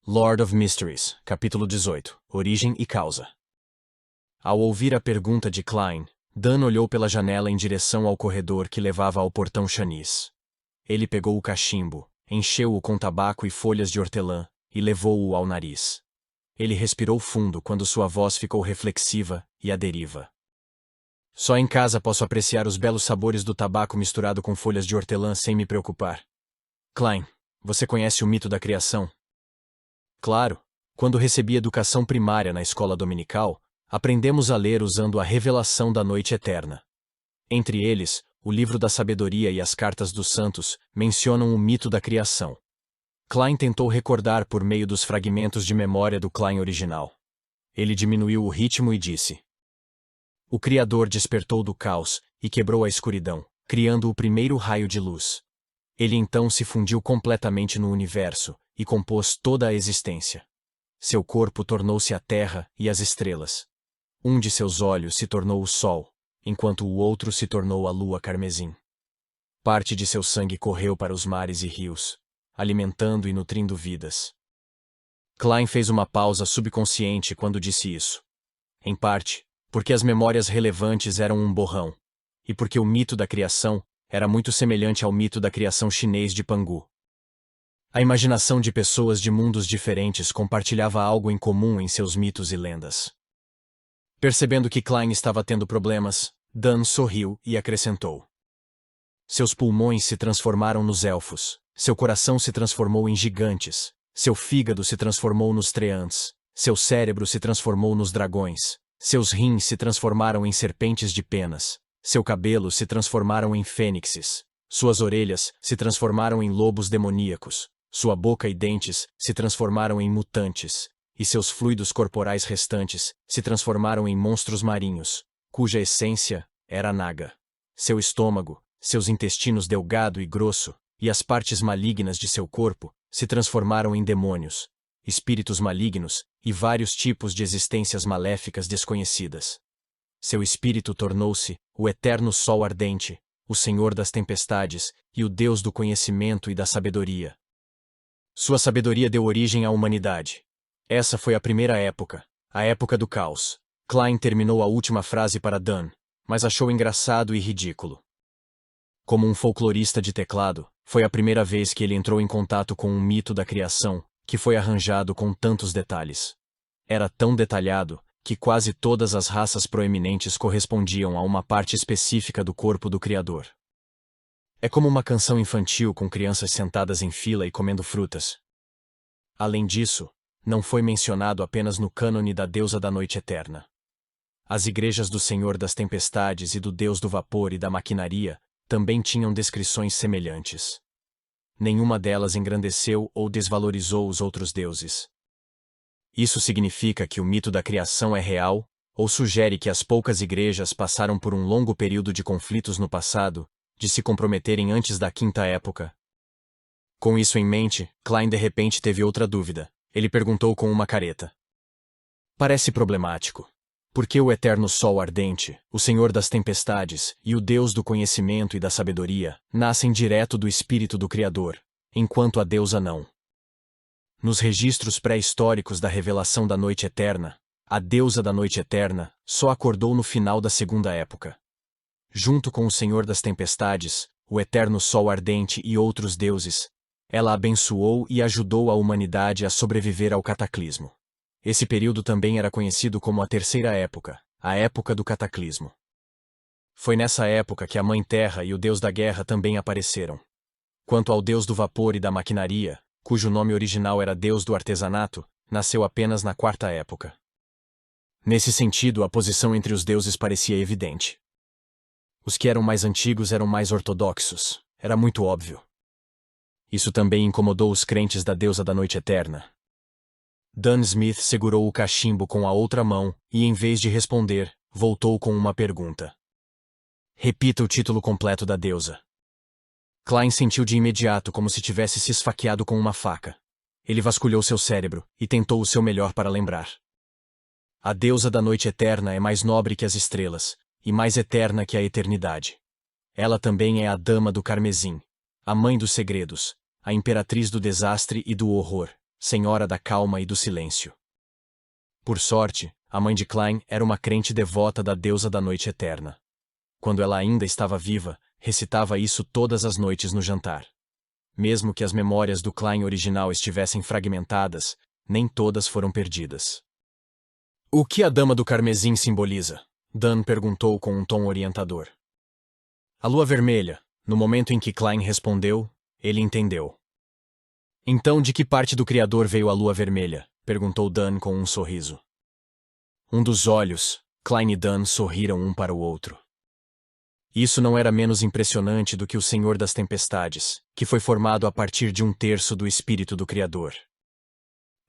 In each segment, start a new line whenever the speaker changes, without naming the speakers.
Lord of Mysteries, capítulo 18, Origem e Causa. Ao ouvir a pergunta de Klein, Dan olhou pela janela em direção ao corredor que levava ao portão Chanis. Ele pegou o cachimbo, encheu-o com tabaco e folhas de hortelã, e levou-o ao nariz. Ele respirou fundo quando sua voz ficou reflexiva e à deriva. Só em casa posso apreciar os belos sabores do tabaco misturado com folhas de hortelã sem me preocupar. Klein, você conhece o mito da criação? Claro, quando recebi educação primária na escola dominical, aprendemos a ler usando a revelação da noite eterna. Entre eles, o livro da sabedoria e as cartas dos santos mencionam o mito da criação. Klein tentou recordar por meio dos fragmentos de memória do Klein original. Ele diminuiu o ritmo e disse: O Criador despertou do caos e quebrou a escuridão, criando o primeiro raio de luz. Ele então se fundiu completamente no universo e compôs toda a existência. Seu corpo tornou-se a terra e as estrelas. Um de seus olhos se tornou o sol, enquanto o outro se tornou a lua carmesim. Parte de seu sangue correu para os mares e rios, alimentando e nutrindo vidas. Klein fez uma pausa subconsciente quando disse isso. Em parte, porque as memórias relevantes eram um borrão, e porque o mito da criação era muito semelhante ao mito da criação chinês de Pangu. A imaginação de pessoas de mundos diferentes compartilhava algo em comum em seus mitos e lendas. Percebendo que Klein estava tendo problemas, Dan sorriu e acrescentou: Seus pulmões se transformaram nos elfos, seu coração se transformou em gigantes, seu fígado se transformou nos treants, seu cérebro se transformou nos dragões, seus rins se transformaram em serpentes de penas, seu cabelo se transformaram em fênixes, suas orelhas se transformaram em lobos demoníacos, sua boca e dentes se transformaram em mutantes, e seus fluidos corporais restantes se transformaram em monstros marinhos, cuja essência era naga. Seu estômago, seus intestinos delgado e grosso, e as partes malignas de seu corpo se transformaram em demônios, espíritos malignos e vários tipos de existências maléficas desconhecidas. Seu espírito tornou-se o eterno sol ardente, o Senhor das tempestades e o Deus do conhecimento e da sabedoria. Sua sabedoria deu origem à humanidade. Essa foi a primeira época, a época do caos. Klein terminou a última frase para Dan, mas achou engraçado e ridículo. Como um folclorista de teclado, foi a primeira vez que ele entrou em contato com um mito da criação, que foi arranjado com tantos detalhes. Era tão detalhado que quase todas as raças proeminentes correspondiam a uma parte específica do corpo do Criador. É como uma canção infantil com crianças sentadas em fila e comendo frutas. Além disso, não foi mencionado apenas no cânone da deusa da noite eterna. As igrejas do Senhor das Tempestades e do Deus do Vapor e da Maquinaria também tinham descrições semelhantes. Nenhuma delas engrandeceu ou desvalorizou os outros deuses. Isso significa que o mito da criação é real, ou sugere que as poucas igrejas passaram por um longo período de conflitos no passado, de se comprometerem antes da quinta época? Com isso em mente, Klein de repente teve outra dúvida. Ele perguntou com uma careta. Parece problemático. Por que o eterno sol ardente, o Senhor das tempestades e o Deus do conhecimento e da sabedoria nascem direto do espírito do Criador, enquanto a deusa não? Nos registros pré-históricos da revelação da noite eterna, a deusa da noite eterna só acordou no final da segunda época. Junto com o Senhor das tempestades, o eterno sol ardente e outros deuses, ela abençoou e ajudou a humanidade a sobreviver ao cataclismo. Esse período também era conhecido como a terceira época, a época do cataclismo. Foi nessa época que a Mãe Terra e o Deus da Guerra também apareceram. Quanto ao Deus do Vapor e da Maquinaria, cujo nome original era Deus do Artesanato, nasceu apenas na quarta época. Nesse sentido, a posição entre os deuses parecia evidente. Os que eram mais antigos eram mais ortodoxos, era muito óbvio. Isso também incomodou os crentes da deusa da noite eterna. Dan Smith segurou o cachimbo com a outra mão e, em vez de responder, voltou com uma pergunta. Repita o título completo da deusa. Klein sentiu de imediato como se tivesse se esfaqueado com uma faca. Ele vasculhou seu cérebro e tentou o seu melhor para lembrar. A deusa da noite eterna é mais nobre que as estrelas, e mais eterna que a eternidade. Ela também é a Dama do Carmesim, a Mãe dos Segredos, a Imperatriz do Desastre e do Horror, senhora da calma e do silêncio. Por sorte, a mãe de Klein era uma crente devota da deusa da noite eterna. Quando ela ainda estava viva, recitava isso todas as noites no jantar. Mesmo que as memórias do Klein original estivessem fragmentadas, nem todas foram perdidas. O que a Dama do Carmesim simboliza? Dan perguntou com um tom orientador. A lua vermelha. No momento em que Klein respondeu, ele entendeu. Então, de que parte do Criador veio a lua vermelha? Perguntou Dan com um sorriso. Um dos olhos, Klein e Dan sorriram um para o outro. Isso não era menos impressionante do que o Senhor das Tempestades, que foi formado a partir de 1/3 do espírito do Criador.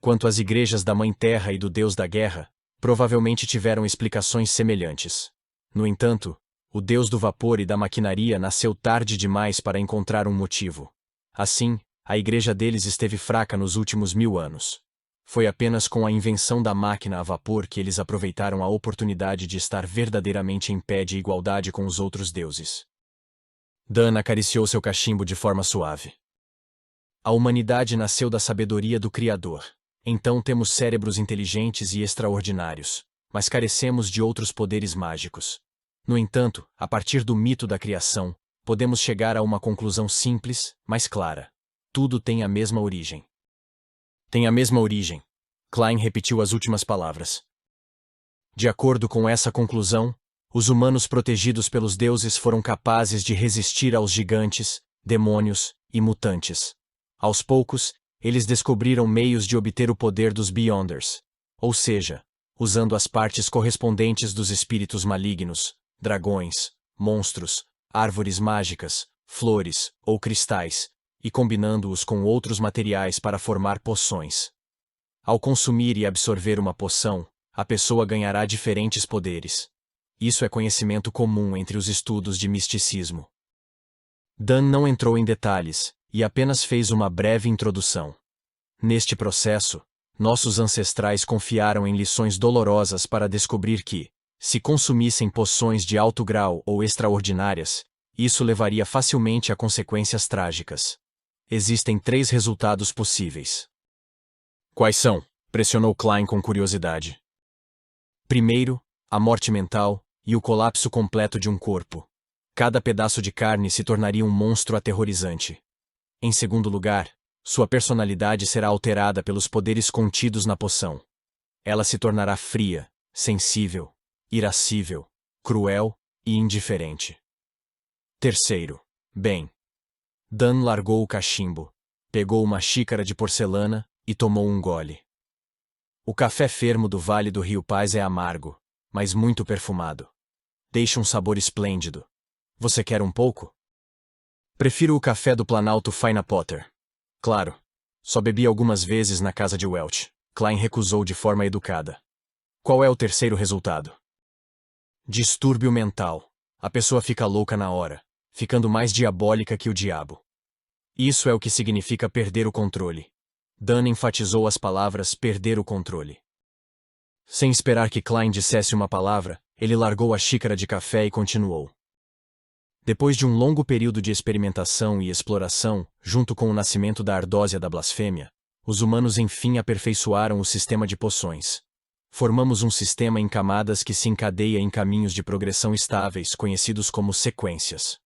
Quanto às igrejas da Mãe Terra e do Deus da Guerra, provavelmente tiveram explicações semelhantes. No entanto, o Deus do vapor e da maquinaria nasceu tarde demais para encontrar um motivo. Assim, a igreja deles esteve fraca nos últimos 1000 anos. Foi apenas com a invenção da máquina a vapor que eles aproveitaram a oportunidade de estar verdadeiramente em pé de igualdade com os outros deuses. Dan acariciou seu cachimbo de forma suave. A humanidade nasceu da sabedoria do Criador. Então temos cérebros inteligentes e extraordinários, mas carecemos de outros poderes mágicos. No entanto, a partir do mito da criação, podemos chegar a uma conclusão simples, mas clara. Tudo tem a mesma origem. Tem a mesma origem. Klein repetiu as últimas palavras. De acordo com essa conclusão, os humanos protegidos pelos deuses foram capazes de resistir aos gigantes, demônios e mutantes. Aos poucos, eles descobriram meios de obter o poder dos Beyonders, ou seja, usando as partes correspondentes dos espíritos malignos, dragões, monstros, árvores mágicas, flores ou cristais, e combinando-os com outros materiais para formar poções. Ao consumir e absorver uma poção, a pessoa ganhará diferentes poderes. Isso é conhecimento comum entre os estudos de misticismo. Dan não entrou em detalhes, e apenas fez uma breve introdução. Neste processo, nossos ancestrais confiaram em lições dolorosas para descobrir que, se consumissem poções de alto grau ou extraordinárias, isso levaria facilmente a consequências trágicas. Existem 3 resultados possíveis. Quais são? Pressionou Klein com curiosidade. Primeiro, a morte mental e o colapso completo de um corpo. Cada pedaço de carne se tornaria um monstro aterrorizante. Em segundo lugar, sua personalidade será alterada pelos poderes contidos na poção. Ela se tornará fria, sensível, irascível, cruel e indiferente. Terceiro, bem. Dan largou o cachimbo, pegou uma xícara de porcelana e tomou um gole. O café fermo do Vale do Rio Paz é amargo, mas muito perfumado. Deixa um sabor esplêndido. Você quer um pouco? Prefiro o café do Planalto Fina Potter. Claro. Só bebi algumas vezes na casa de Welch. Klein recusou de forma educada. Qual é o terceiro resultado? Distúrbio mental. A pessoa fica louca na hora, ficando mais diabólica que o diabo. Isso é o que significa perder o controle. Dan enfatizou as palavras perder o controle. Sem esperar que Klein dissesse uma palavra, ele largou a xícara de café e continuou. Depois de um longo período de experimentação e exploração, junto com o nascimento da ardósia da blasfêmia, os humanos enfim aperfeiçoaram o sistema de poções. Formamos um sistema em camadas que se encadeia em caminhos de progressão estáveis, conhecidos como sequências.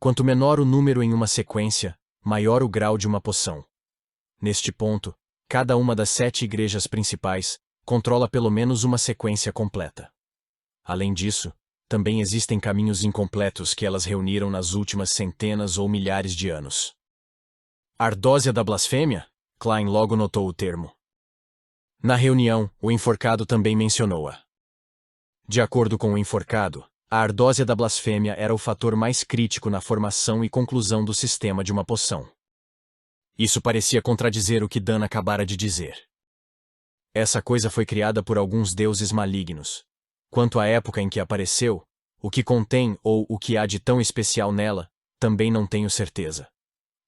Quanto menor o número em uma sequência, maior o grau de uma poção. Neste ponto, cada uma das 7 igrejas principais controla pelo menos uma sequência completa. Além disso, também existem caminhos incompletos que elas reuniram nas últimas centenas ou milhares de anos. Ardósia da blasfêmia? Klein logo notou o termo. Na reunião, o enforcado também mencionou-a. De acordo com o enforcado, a ardósia da blasfêmia era o fator mais crítico na formação e conclusão do sistema de uma poção. Isso parecia contradizer o que Dan acabara de dizer. Essa coisa foi criada por alguns deuses malignos. Quanto à época em que apareceu, o que contém ou o que há de tão especial nela, também não tenho certeza.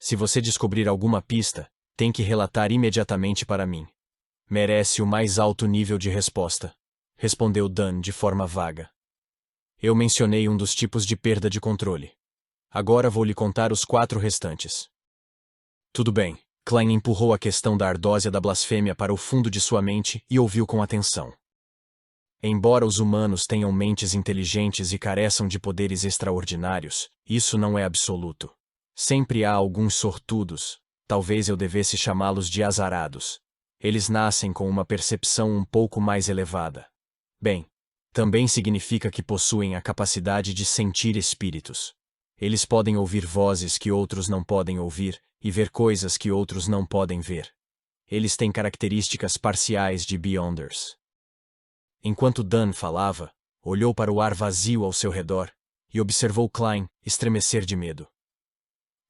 Se você descobrir alguma pista, tem que relatar imediatamente para mim. Merece o mais alto nível de resposta, respondeu Dan de forma vaga. Eu mencionei um dos tipos de perda de controle. Agora vou lhe contar os 4 restantes. Tudo bem, Klein empurrou a questão da ardósia da blasfêmia para o fundo de sua mente e ouviu com atenção. Embora os humanos tenham mentes inteligentes e careçam de poderes extraordinários, isso não é absoluto. Sempre há alguns sortudos, talvez eu devesse chamá-los de azarados. Eles nascem com uma percepção um pouco mais elevada. Bem, também significa que possuem a capacidade de sentir espíritos. Eles podem ouvir vozes que outros não podem ouvir e ver coisas que outros não podem ver. Eles têm características parciais de Beyonders. Enquanto Dan falava, olhou para o ar vazio ao seu redor e observou Klein estremecer de medo.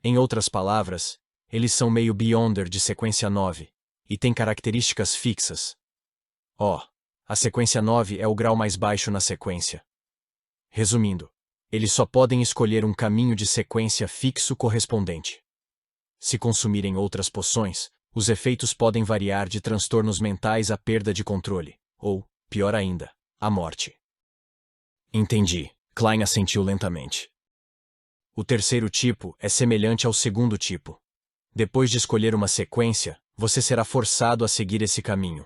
Em outras palavras, eles são meio Beyonder de sequência 9 e têm características fixas. A sequência 9 é o grau mais baixo na sequência. Resumindo, eles só podem escolher um caminho de sequência fixo correspondente. Se consumirem outras poções, os efeitos podem variar de transtornos mentais à perda de controle, ou, pior ainda, à morte. Entendi. Klein assentiu lentamente. O terceiro tipo é semelhante ao segundo tipo. Depois de escolher uma sequência, você será forçado a seguir esse caminho.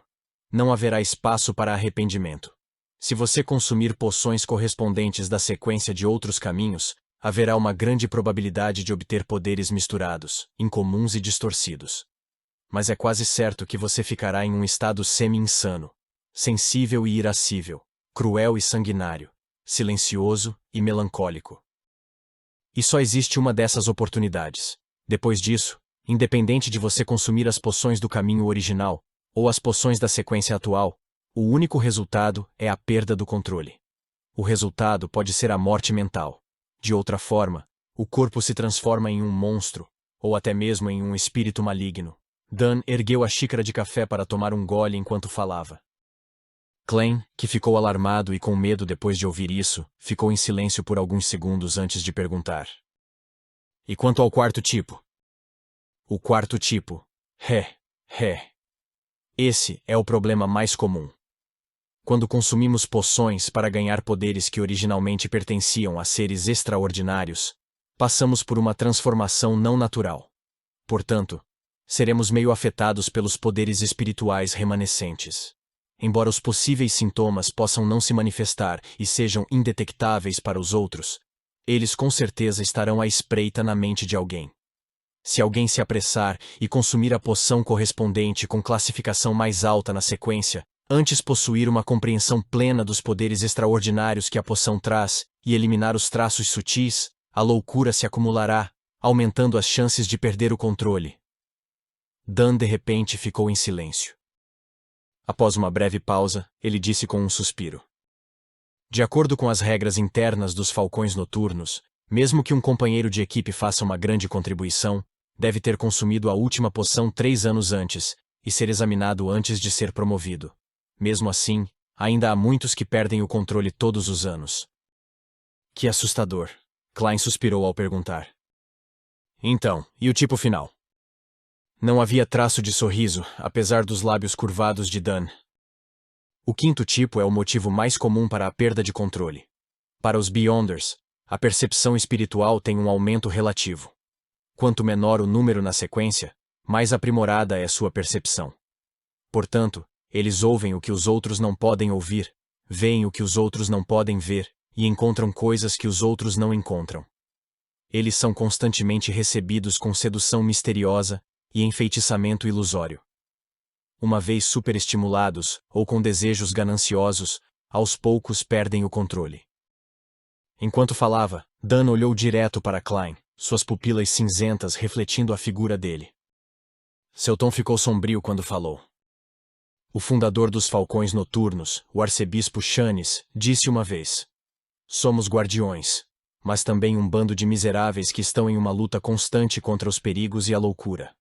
Não haverá espaço para arrependimento. Se você consumir poções correspondentes da sequência de outros caminhos, haverá uma grande probabilidade de obter poderes misturados, incomuns e distorcidos. Mas é quase certo que você ficará em um estado semi-insano, sensível e irascível, cruel e sanguinário, silencioso e melancólico. E só existe uma dessas oportunidades. Depois disso, independente de você consumir as poções do caminho original, ou as poções da sequência atual, o único resultado é a perda do controle. O resultado pode ser a morte mental. De outra forma, o corpo se transforma em um monstro, ou até mesmo em um espírito maligno. Dan ergueu a xícara de café para tomar um gole enquanto falava. Klein, que ficou alarmado e com medo depois de ouvir isso, ficou em silêncio por alguns segundos antes de perguntar. E quanto ao quarto tipo? O quarto tipo. Esse é o problema mais comum. Quando consumimos poções para ganhar poderes que originalmente pertenciam a seres extraordinários, passamos por uma transformação não natural. Portanto, seremos meio afetados pelos poderes espirituais remanescentes. Embora os possíveis sintomas possam não se manifestar e sejam indetectáveis para os outros, eles com certeza estarão à espreita na mente de alguém. Se alguém se apressar e consumir a poção correspondente com classificação mais alta na sequência, antes possuir uma compreensão plena dos poderes extraordinários que a poção traz e eliminar os traços sutis, a loucura se acumulará, aumentando as chances de perder o controle. Dan de repente ficou em silêncio. Após uma breve pausa, ele disse com um suspiro. De acordo com as regras internas dos falcões noturnos, mesmo que um companheiro de equipe faça uma grande contribuição, deve ter consumido a última poção 3 anos antes e ser examinado antes de ser promovido. Mesmo assim, ainda há muitos que perdem o controle todos os anos. Que assustador. Klein suspirou ao perguntar. Então, e o tipo final? Não havia traço de sorriso, apesar dos lábios curvados de Dan. O quinto tipo é o motivo mais comum para a perda de controle. Para os Beyonders, a percepção espiritual tem um aumento relativo. Quanto menor o número na sequência, mais aprimorada é sua percepção. Portanto, eles ouvem o que os outros não podem ouvir, veem o que os outros não podem ver e encontram coisas que os outros não encontram. Eles são constantemente recebidos com sedução misteriosa e enfeitiçamento ilusório. Uma vez superestimulados ou com desejos gananciosos, aos poucos perdem o controle. Enquanto falava, Dan olhou direto para Klein, suas pupilas cinzentas refletindo a figura dele. Seu tom ficou sombrio quando falou. O fundador dos Falcões Noturnos, o arcebispo Shanis, disse uma vez: somos guardiões, mas também um bando de miseráveis que estão em uma luta constante contra os perigos e a loucura.